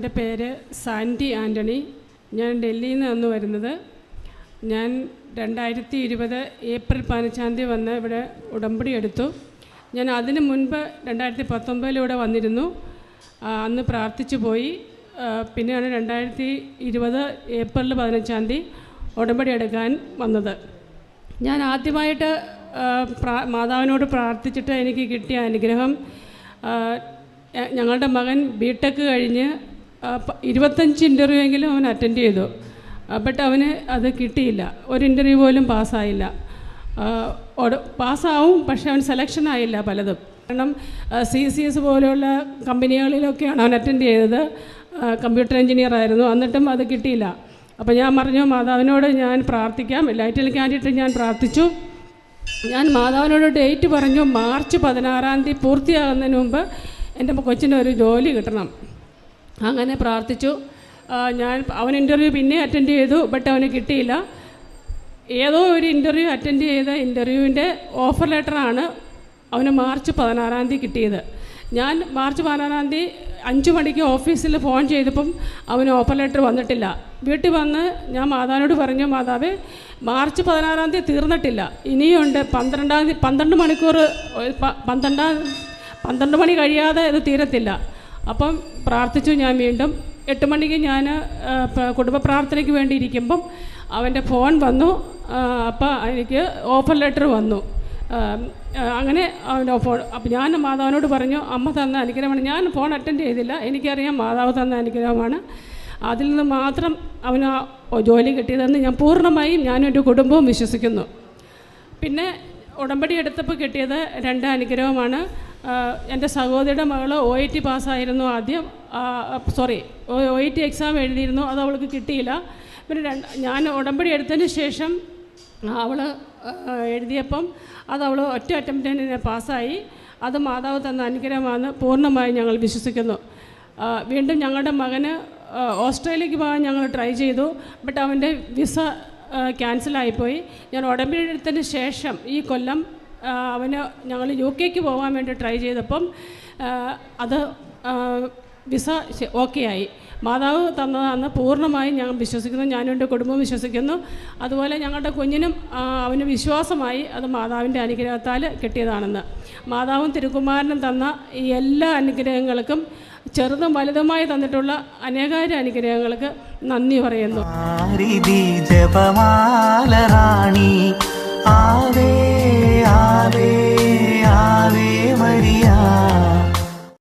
എൻ്റെ പേര് സാൻഡി ആൻ്റണി. ഞാൻ ഡൽഹിയിൽ നിന്ന് വരുന്നത്. ഞാൻ 2020 ഏപ്രിൽ 15 വന്ന് ഇവിടെ ഉടമ്പടി എടുത്തു. ഞാൻ അതിന് മുൻപ് 2019 ഇവിടെ വന്നിരുന്നു. അന്ന് പ്രാർത്ഥിച്ചു പോയി. പിന്നെയാണ് 2020 ഏപ്രിൽ 15 ഉടമ്പടി എടുക്കാൻ വന്നത്. ഞാൻ ആദ്യമായിട്ട് മാതാവിനോട് പ്രാർത്ഥിച്ചിട്ട് എനിക്ക് കിട്ടിയ അനുഗ്രഹം, ഞങ്ങളുടെ മകൻ ബിടെക് കഴിഞ്ഞ് 25 ഇൻ്റർവ്യൂ എങ്കിലും അവൻ അറ്റൻഡ് ചെയ്തു. ബട്ട് അവന് അത് കിട്ടിയില്ല. ഒരു ഇൻ്റർവ്യൂ പോലും പാസ്സായില്ല. പാസ്സാവും, പക്ഷേ അവൻ സെലക്ഷൻ ആയില്ല പലതും. കാരണം CCS പോലെയുള്ള കമ്പനികളിലൊക്കെയാണ് അവൻ അറ്റൻഡ് ചെയ്തത്. കമ്പ്യൂട്ടർ എഞ്ചിനീയർ ആയിരുന്നു. എന്നിട്ടും അത് കിട്ടിയില്ല. അപ്പോൾ ഞാൻ പറഞ്ഞു, മാതാവിനോട് ഞാൻ പ്രാർത്ഥിക്കാം. ലൈറ്റിൽ ക്യാൻഡിഡേറ്റ് ഞാൻ പ്രാർത്ഥിച്ചു. ഞാൻ മാതാവിനോട് ഡേറ്റ് പറഞ്ഞു, മാർച്ച് 16 പൂർത്തിയാകുന്നതിന് മുമ്പ് എൻ്റെ കൊച്ചിന് ഒരു ജോലി കിട്ടണം. അങ്ങനെ പ്രാർത്ഥിച്ചു. അവൻ ഇൻ്റർവ്യൂ പിന്നെ അറ്റൻഡ് ചെയ്തു. ബട്ട് അവന് കിട്ടിയില്ല. ഏതോ ഒരു ഇൻ്റർവ്യൂ അറ്റൻഡ് ചെയ്ത ഇൻ്റർവ്യൂവിൻ്റെ ഓഫർ ലെറ്ററാണ് അവന് മാർച്ച് 16 കിട്ടിയത്. ഞാൻ മാർച്ച് 16 5 മണിക്ക് ഓഫീസിൽ ഫോൺ ചെയ്തപ്പം അവന് ഓഫർ ലെറ്റർ വന്നിട്ടില്ല. വീട്ടിൽ വന്ന് ഞാൻ മാതാവിനോട് പറഞ്ഞു, മാതാവേ, മാർച്ച് 16 തീർന്നിട്ടില്ല, ഇനിയുണ്ട് 12 മണിക്കൂർ, 12 മണി കഴിയാതെ ഇത് തീരത്തില്ല. അപ്പം പ്രാർത്ഥിച്ചു. ഞാൻ വീണ്ടും 8 മണിക്ക് ഞാൻ കുടുംബ പ്രാർത്ഥനയ്ക്ക് വേണ്ടി ഇരിക്കുമ്പം അവൻ്റെ ഫോൺ വന്നു. അപ്പം എനിക്ക് ഓഫർ ലെറ്റർ വന്നു. അങ്ങനെ അവൻ്റെ ഫോൺ. അപ്പം ഞാൻ മാതാവിനോട് പറഞ്ഞു, അമ്മ തന്ന അനുഗ്രഹമാണ്. ഞാൻ ഫോൺ അറ്റൻഡ് ചെയ്തില്ല. എനിക്കറിയാം മാതാവ് തന്ന അനുഗ്രഹമാണ്. അതിൽ നിന്ന് മാത്രം അവന് ജോലി കിട്ടിയതെന്ന് ഞാൻ പൂർണ്ണമായും ഞാനും എൻ്റെ കുടുംബവും വിശ്വസിക്കുന്നു. പിന്നെ ഉടമ്പടി എടുത്തപ്പോൾ കിട്ടിയത് 2 അനുഗ്രഹമാണ്. എൻ്റെ സഹോദരിയുടെ മകൾ OIT പാസ്സായിരുന്നു ആദ്യം. OIT എക്സാം എഴുതിയിരുന്നു. അത് അവൾക്ക് കിട്ടിയില്ല. പിന്നെ ഞാൻ ഉടമ്പടി എടുത്തതിന് ശേഷം അവൾ എഴുതിയപ്പം അത് അവൾ ഒറ്റ അറ്റംപ്റ്റിന് പാസ്സായി. അത് മാതാവ് തന്ന അനുഗ്രഹമാണ് പൂർണ്ണമായും ഞങ്ങൾ വിശ്വസിക്കുന്നു. വീണ്ടും ഞങ്ങളുടെ മകന് ഓസ്ട്രേലിയക്ക് പോകാൻ ഞങ്ങൾ ട്രൈ ചെയ്തു. ബട്ട് അവൻ്റെ വിസ ക്യാൻസലായിപ്പോയി. ഞാൻ ഉടമ്പടി എടുത്തതിന് ശേഷം ഈ കൊല്ലം അവന് ഞങ്ങൾ UK പോകാൻ വേണ്ടി ട്രൈ ചെയ്തപ്പം അത് വിസ ഓക്കെ ആയി. മാതാവ് തന്നതാണെന്ന് പൂർണ്ണമായും ഞങ്ങൾ വിശ്വസിക്കുന്നു. ഞാനും എൻ്റെ കുടുംബവും വിശ്വസിക്കുന്നു. അതുപോലെ ഞങ്ങളുടെ കുഞ്ഞിനും അവന് വിശ്വാസമായി അത് മാതാവിൻ്റെ അനുഗ്രഹത്താൽ കിട്ടിയതാണെന്ന്. മാതാവും തിരുക്കുമാരനും തന്ന ഈ എല്ലാ അനുഗ്രഹങ്ങൾക്കും, ചെറുതും വലുതുമായി തന്നിട്ടുള്ള അനേകായിരം അനുഗ്രഹങ്ങൾക്ക് നന്ദി പറയുന്നു. ജപമാല റാണി ആവേ ആവേ ആവേ.